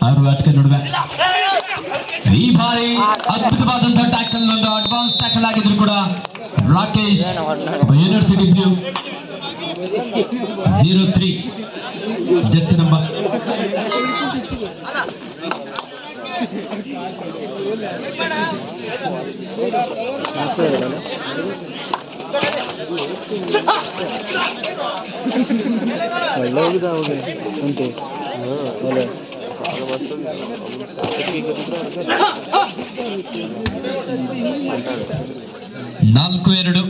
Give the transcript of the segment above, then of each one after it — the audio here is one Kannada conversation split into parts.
ಅವರು ಅಟ್ಕೆ ನಡುವೆ ಈ ಬಾರಿ ಅದ್ಭುತವಾದಂತಹ ಟ್ಯಾಕಲ್, ಒಂದು ಅಡ್ವಾನ್ಸ್ ಟ್ಯಾಕಲ್ ಆಗಿದ್ರು ಕೂಡ Rakesh university blue 03 Jersey number. ನಾಲ್ಕು ಎರಡು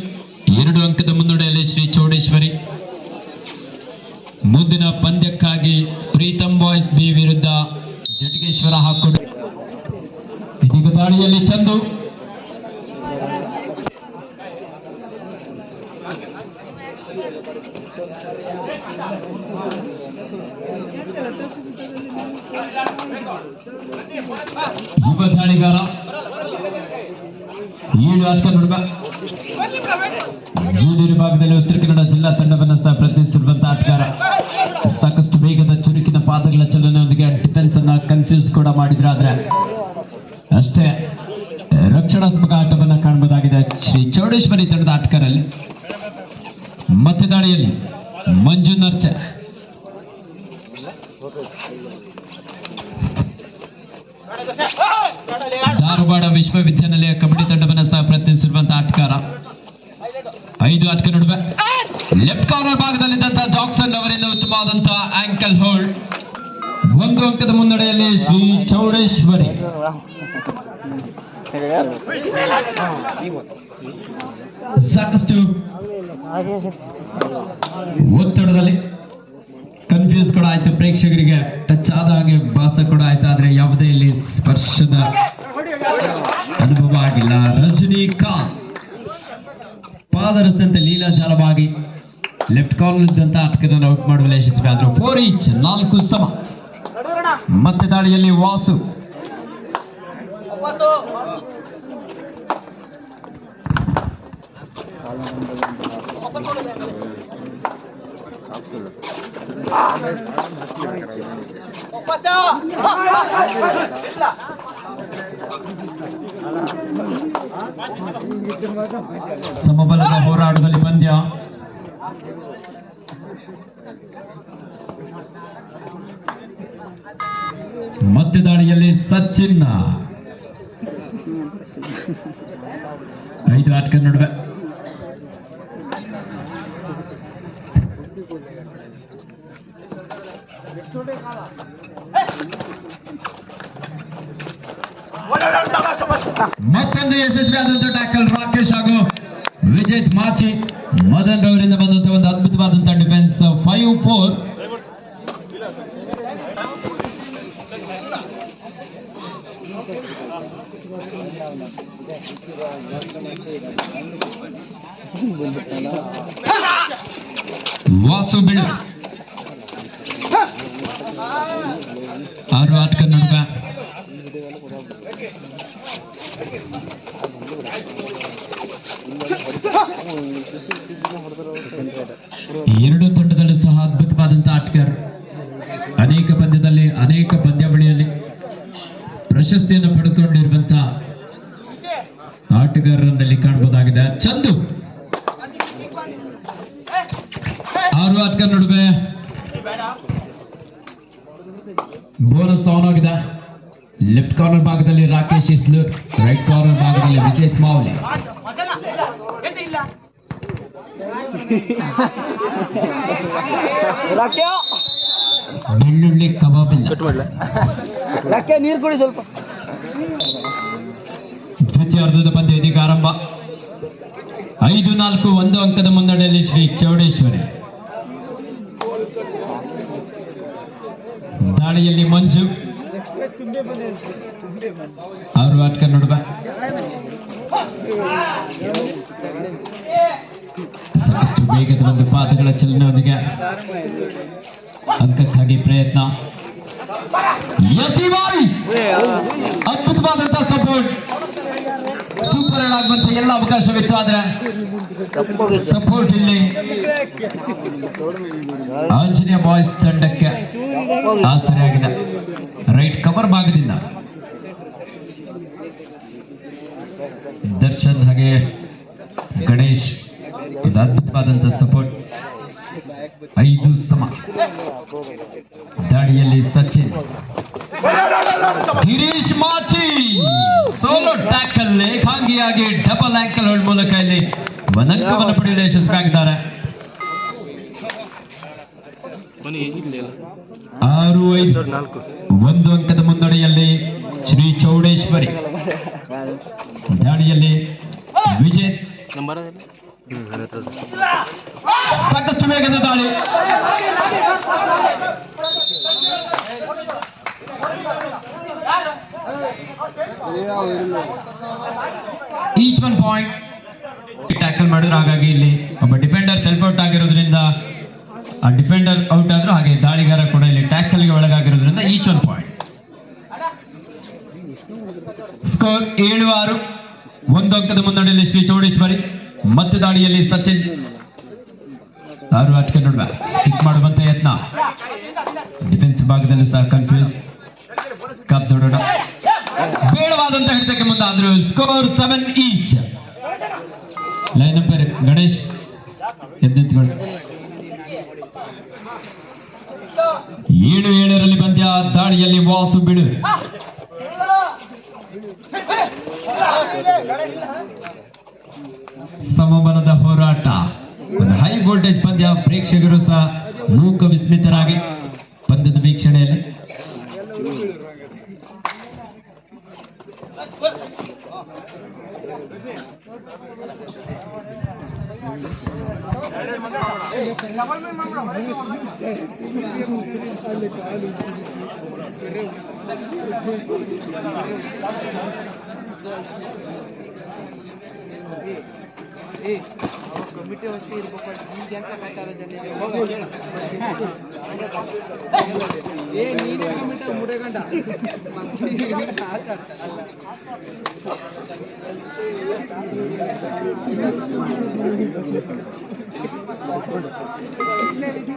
ಅಂಕದ ಮುನ್ನಡೆಯಲ್ಲಿ ಶ್ರೀ ಚೌಡೇಶ್ವರಿ. ಮುಂದಿನ ಪಂದ್ಯಕ್ಕಾಗಿ ಪ್ರೀತಮ್ ಬಾಯ್ಸ್ ಬಿ ವಿರುದ್ಧ ಜಟಗೇಶ್ವರ ಹಾಕೊಂಡು. ಇದೀಗ ದಾಳಿಯಲ್ಲಿ ಚಂದು, ಯುವ ದಾಳಿಗಾರ 7 ಆಟಕ ನಡುವೆ ಜೂನಿಯರ್ ವಿಭಾಗದಲ್ಲಿ ಉತ್ತರ ಕನ್ನಡ ಜಿಲ್ಲಾ ತಂಡವನ್ನು ಸಹ ಪ್ರತಿನಿಧಿಸಿರುವಂತಹ ಆಟಗಾರ. ಸಾಕಷ್ಟು ವೇಗದ ಚುರುಕಿನ ಪಾದಗಳ ಚಲನೆಯೊಂದಿಗೆ ಡಿಫೆನ್ಸ್ ಅನ್ನ ಕನ್ಫ್ಯೂಸ್ ಕೂಡ ಮಾಡಿದ್ರಾದ್ರೆ ಅಷ್ಟೇ ರಕ್ಷಣಾತ್ಮಕ ಆಟವನ್ನು ಕಾಣಬಹುದಾಗಿದೆ ಶ್ರೀ ಚೌಡೇಶ್ವರಿ ತಂಡದ ಆಟಗಾರಲ್ಲಿ. ಮತ್ತೆ ದಾಳಿಯಲ್ಲಿ ಮಂಜು ನರ್ಚ, ಧಾರವಾಡ ವಿಶ್ವವಿದ್ಯಾನಿಲಯ ಕಬಡ್ಡಿ ತಂಡವನ್ನು ಸಹ ಪ್ರತಿನಿಧಿಸಿರುವಂತಹ ಆಟಗಾರ. 5 ಆಟಕ ನಡುವೆ ಲೆಫ್ಟ್ ಕಾರ್ನರ್ ಭಾಗದಲ್ಲಿದ್ದಂತಹ ಜಾಕ್ಸನ್ ಅವರಿಂದ ಉತ್ತಮವಾದಂತಹ ಆಂಕಲ್ ಹೋಲ್ಡ್. 1 ಅಂಕದ ಮುನ್ನಡೆಯಲ್ಲಿ ಶ್ರೀ ಚೌಡೇಶ್ವರಿ. ಸಾಕಷ್ಟು ಒತ್ತಡದಲ್ಲಿ ಕನ್ಫ್ಯೂಸ್ ಕೂಡ ಆಯ್ತು, ಪ್ರೇಕ್ಷಕರಿಗೆ ಟಚ್ ಆದ ಹಾಗೆ ಭಾಸ ಕೂಡ ಆಯ್ತು, ಆದ್ರೆ ಯಾವುದೇ ಇಲ್ಲಿ ಸ್ಪರ್ಶದ ಅನುಭವ ಆಗಿಲ್ಲ. ರಜನಿಕಾಂತ್ ಪಾದರಸ್ದಂತೆ ಲೀಲಾಜಾಲವಾಗಿ ಲೆಫ್ಟ್ ಕಾರ್ನರ್ ಇದ್ದಂತ ಆಟಗಾರರನ್ನು ಔಟ್ ಮಾಡುವಲ್ಲಿ ಯಶಸ್ವಿ ಆದ್ರು. 4 ಈಚ್ 4 ಸಮ. ಮತ್ತೆ ದಾಳಿಯಲ್ಲಿ ವಾಸು, ಸಮಬಲದ ಹೋರಾಟದಲ್ಲಿ ಪಂದ್ಯ. ಮತ್ತೆ ದಾಳಿಯಲ್ಲಿ ಸಚಿನ್. 5 ಆಟಗಾರರ ನಡುವೆ ಮತ್ತೊಂದು ಯಶಸ್ವಿಯಾದಂತಹ ಟ್ಯಾಕಲ್ ರಾಕೇಶ್ ಹಾಗೂ ವಿಜಯ್ ಮಾಚಿ ಮದನ್ ಅವರಿಂದ ಬಂದಂತಹ ಒಂದು ಅದ್ಭುತವಾದಂತಹ ಡಿಫೆನ್ಸ್. 5-4. ವಾಸು ಬಿಳು 6 ಆಟಗಾರರ ನಡುವೆ ಎರಡು ತಂಡದಲ್ಲೂ ಸಹ ಅದ್ಭುತವಾದಂತಹ ಆಟಗಾರರು. ಅನೇಕ ಪಂದ್ಯದಲ್ಲಿ ಅನೇಕ ಪಂದ್ಯಾವಳಿಯಲ್ಲಿ ಪ್ರಶಸ್ತಿಯನ್ನು ಪಡೆದುಕೊಂಡಿರುವಂತಹ ಆಟಗಾರರಲ್ಲಿ ಕಾಣಬಹುದಾಗಿದೆ. ಚಂದು 6 ಆಟಗಾರರ ನಡುವೆ ಬೋನಸ್ ಆನ್ ಆಗಿದೆ. ಲೆಫ್ಟ್ ಕಾರ್ನರ್ ಭಾಗದಲ್ಲಿ ರಾಕೇಶ್ ಇಸ್ಲೂರ್, ರೈಟ್ ಕಾರ್ನರ್ ಭಾಗದಲ್ಲಿ ವಿಜಯ್ ಮಾವ್ಲಿ. ಬೆಳ್ಳುಳ್ಳಿ ಕಬಾಬ್ ನೀರು ಕೊಡಿ ಸ್ವಲ್ಪ. ದ್ವಿತೀಯಾರ್ಧದ ಪಂದ್ಯ ಇದೀಗ ಆರಂಭ. 5-4 1 ಅಂಕದ ಮುನ್ನಡೆಯಲ್ಲಿ ಶ್ರೀ ಚೌಡೇಶ್ವರಿ. ದಾಳಿಯಲ್ಲಿ ಮಂಜು 6 ಆಟಗಾರರ ನಡುವೆ ಸಾಕಷ್ಟು ವೇಗದ ಒಂದು ಪಾದಗಳ ಚಲನೆಯೊಂದಿಗೆ ಅಂಕಕ್ಕಾಗಿ ಪ್ರಯತ್ನ. ಅದ್ಭುತವಾದಂತಹ ಸಪೋರ್ಟ್, ಸೂಪರ್ ರನ್ ಆಗುವಂತ ಎಲ್ಲ ಅವಕಾಶವಿತ್ತು, ಆದ್ರೆ ಸಪೋರ್ಟ್ ಇಲ್ಲಿ ಆಂಜನೇಯ ಬಾಯ್ಸ್ ತಂಡಕ್ಕೆ ಸರಿಯಾಗಿದೆ. ರೈಟ್ ಕವರ್ ಭಾಗದಿಂದ ದರ್ಶನ್ ಹಾಗೆ ಗಣೇಶ್, ಇದು ಅದ್ಭುತವಾದಂತಹ ಸಪೋರ್ಟ್. 5 ಸಮ. ದಾಳಿಯಲ್ಲಿ ಸಚಿನ್, ಗಿರೀಶ್ ಮಾಚಿ ಸೋಲೋ ಟ್ಯಾಕಲ್ ಏಕಾಂಗಿಯಾಗಿ ಡಬಲ್ ಆಂಕಲ್ ಹೋಲ್ಡ್ ಮೂಲಕ ಇಲ್ಲಿ ಅಂಕವನ್ನು ಪಡೆಯಲು ಯಶಸ್ವಿಯಾಗಿದ್ದಾರೆ. 6-5 ಒಂದು ಅಂಕದ ಮುನ್ನಡೆಯಲ್ಲಿ ಶ್ರೀ ಚೌಡೇಶ್ವರಿ. ದಾಳಿಯಲ್ಲಿ ವಿಜಯ್, ಸಾಕಷ್ಟು ವೇಗದ ದಾಳಿ. Each 1 point. ಟ್ಯಾಕಲ್ ಮಾಡಿದ್ರು, ಹಾಗಾಗಿ ಇಲ್ಲಿ ಒಬ್ಬ ಡಿಫೆಂಡರ್ ಸೆಲ್ಫ್ ಔಟ್ ಆಗಿರೋದ್ರಿಂದ ಆ ಡಿಫೆಂಡರ್ ಔಟ್ ಆದ್ರೂ, ಹಾಗೆ ದಾಳಿಗಾರ ಕೂಡ ಇಲ್ಲಿ ಟ್ಯಾಕಲ್ಗೆ ಒಳಗಾಗಿರೋದ್ರಿಂದ ಈಚ್ 1 ಪಾಯಿಂಟ್. ಸ್ಕೋರ್ 7-6. ಒಂದು ಅಂಕದ ಮುನ್ನಡೆಯಲ್ಲಿ ಶ್ರೀ ಚೌಡೇಶ್ವರಿ. ಮತ್ತೆ ದಾಳಿಯಲ್ಲಿ ಸಚಿನ್. 6 ಆಟಕ್ಕೆ ನಡುವೆ ಕಿಕ್ ಮಾಡುವಂತ ಯತ್ನ. ಡಿಫೆನ್ಸ್ ಭಾಗದಲ್ಲೂ ಸಹ ಕನ್ಫ್ಯೂಸ್. ಕಪ್ ದೊಡ್ಡ ಬೇಡವಾದಂತ ಹಿಡಿತಕ್ಕೆ ಮುಂದಾದ್ರು. Score 7 each. Line umpire Ganesh ಎದ್ದೆತ್ಗಳು. 7-7ರಲ್ಲಿ ಪಂದ್ಯ. ದಾಳಿಯಲ್ಲಿ ವಾಸು ಬಿಡು. ಸಮಬಲದ ಹೋರಾಟ, ಒಂದು ಹೈ ವೋಲ್ಟೇಜ್ ಪಂದ್ಯ. ಪ್ರೇಕ್ಷಕರು ಸಹ ಮೂಕ ವಿಸ್ಮಿತರಾಗಿ ಪಂದ್ಯದ ವೀಕ್ಷಣೆಯಲ್ಲಿ. ಕಮಿಟಿ ವಸ್ತಿ ಇರ್ಬೇಕು. ಈಗ ಎಂತ ಕಟ್ಟಾರ ನೀನೇ ಕಮಿಟಿ ಮುಡಗಂಡ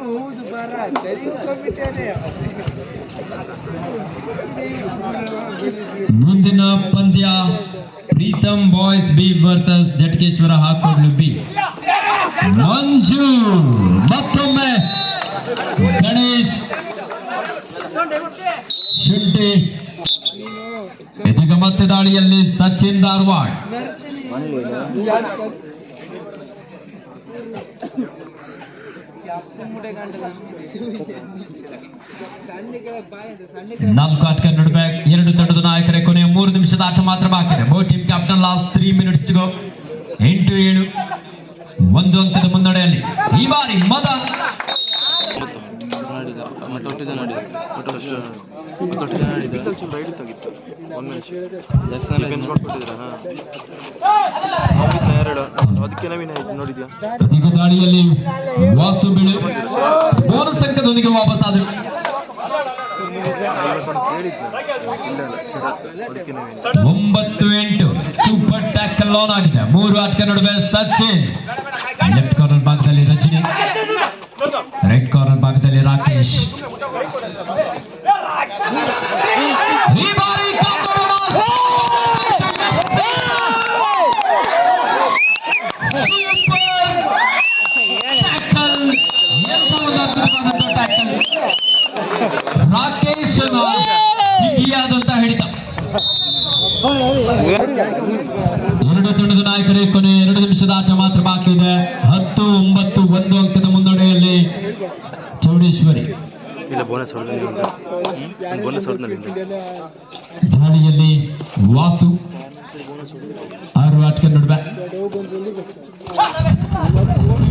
ಹೌದು ಬರ ಕಮಿಟಿನೇ. ಮುಂದಿನ ಪಂದ್ಯ Preetham boys B versus Jatakeshwara Hakodlu B. Manju, ಮತ್ತೊಮ್ಮೆ ಗಣೇಶ್, ಶುಂಠಿ. ಇದೀಗ ಮತ್ತೆ ದಾಳಿಯಲ್ಲಿ ಸಚಿನ್ ಧಾರವಾಡ್. ನಾಲ್ಕು ಆಟಗಾರ ನಡುವೆ 2 ತಂಡದ ನಾಯಕರೇ. ಕೊನೆಯ 3 ನಿಮಿಷದ ಆಟ ಮಾತ್ರ ಬಾಕಿ ಇದೆ. Both team captain last 3 minutes to go. 8-7 ಒಂದು ಅಂಕದ ಮುನ್ನಡೆಯಲ್ಲಿ ಈ ಬಾರಿ ಮದನ್. ಈಗ ದಾಳಿಯಲ್ಲಿ ವಾಸು ಬಿಳು ಬೋನಸ್ ಅಂಕದೊಂದಿಗೆ ವಾಪಸ್ ಆದರು. 9-8 ಸೂಪರ್ ಟ್ಯಾಕಲ್ ಆನ್ ಆಗಿದೆ. 3 ಆಟಗಾರ ನಡುವೆ ಸಚಿನ್. ಲೆಫ್ಟ್ ಕಾರ್ನರ್ ಭಾಗದಲ್ಲಿ ರಜನಿ, ರೈಟ್ ಕಾರ್ನರ್ ಭಾಗದಲ್ಲಿ ರಾಕೇಶ್. ಈ ಬಾರಿ ರಾಕೇಶ್ ಬಿಗಿಯಾದಂತ ಹಿಡಿತ. 2 ತಂಡದ ನಾಯಕರೇ. ಕೊನೆ 2 ನಿಮಿಷದ ಆಟ ಮಾತ್ರ ಬಾಕಿ ಇದೆ. 10-9 ಒಂದು ಅಂಕದ ಮುನ್ನಡೆಯಲ್ಲಿ ಚೌಡೇಶ್ವರಿ. ದಾಳಿಯಲ್ಲಿ ವಾಸು. 6 ಆಟಗಾರ ನಡುವೆ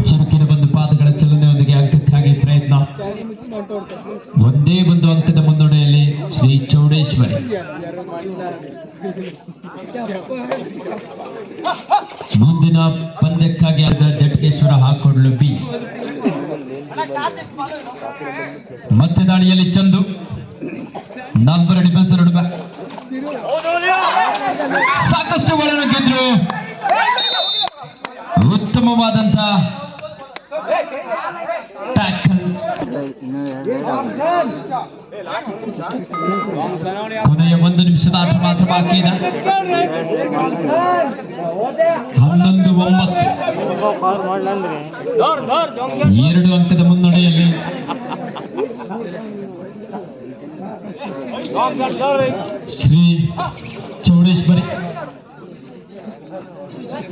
ಚುರುಕಿನ ಒಂದು ಪಾದಗಳ ಚಲನೆಯೊಂದಿಗೆ ಅಂಕಕ್ಕಾಗಿ ಪ್ರಯತ್ನ. ಒಂದೇ ಒಂದು ಅಂಕದ ಮುನ್ನಡೆಯಲ್ಲಿ ಶ್ರೀ ಚೌಡೇಶ್ವರಿ. ಮುಂದಿನ ಪಂದ್ಯಕ್ಕಾಗಿ ಜಟಕೇಶ್ವರ ಹಾಕೊಡ್ಲು ಬಿ. ಮತ್ತೆ ದಾಳಿಯಲ್ಲಿ ಚಂದು. 4 ಡಿಫೆನ್ಸ್ ನಡುವೆ ಸಾಕಷ್ಟು ಗೋಳನ್ನು ಗೆದ್ರು. ಉತ್ತಮವಾದಂತ ಟ್ಯಾಕಲ್. ಕೊನೆಯ 1 ನಿಮಿಷದ ಆಟ ಮಾತ್ರ ಬಾಕಿ ಇದೆ. 11-9 2 ಅಂಕದ ಮುನ್ನಡೆಯಲ್ಲಿ ಶ್ರೀ ಚೌಡೇಶ್ವರಿ.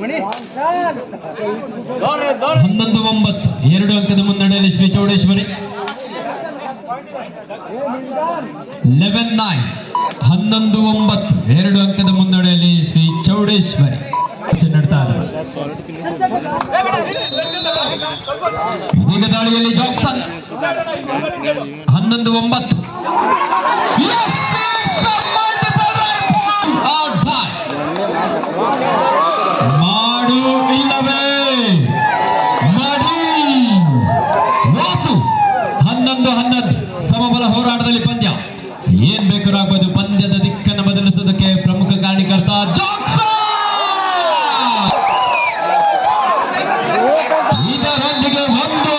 11-9 2 ಅಂಕದ ಮುನ್ನಡೆಯಲ್ಲಿ ಶ್ರೀ ಚೌಡೇಶ್ವರಿ. 11-9 11-9 2 ಅಂಕದ ಮುನ್ನಡೆಯಲ್ಲಿ ಶ್ರೀ ಚೌಡೇಶ್ವರಿ ನಡ್ತಾ ಇದ್ದಾರೆ. ಇದೀಗ ದಾಳಿಯಲ್ಲಿ ಜಾಕ್ಸನ್. 11-9 ಮಾಡು ಇಲ್ಲವೇ ಮಾಡಿ ವಾಸು. 11-11 ಸಮಬಲ ಹೋರಾಟದಲ್ಲಿ ಪಂದ್ಯ ಏನ್ ಬೇಕಾದ್ರೂ ಆಗ್ಬೋದು. ಪಂದ್ಯದ ದಿಕ್ಕನ್ನು ಬದಲಿಸುವುದಕ್ಕೆ ಪ್ರಮುಖ ಕಾರಣಕರ್ತ ಜಾಕ್ಸನ್. ಇದರೊಂದಿಗೆ 1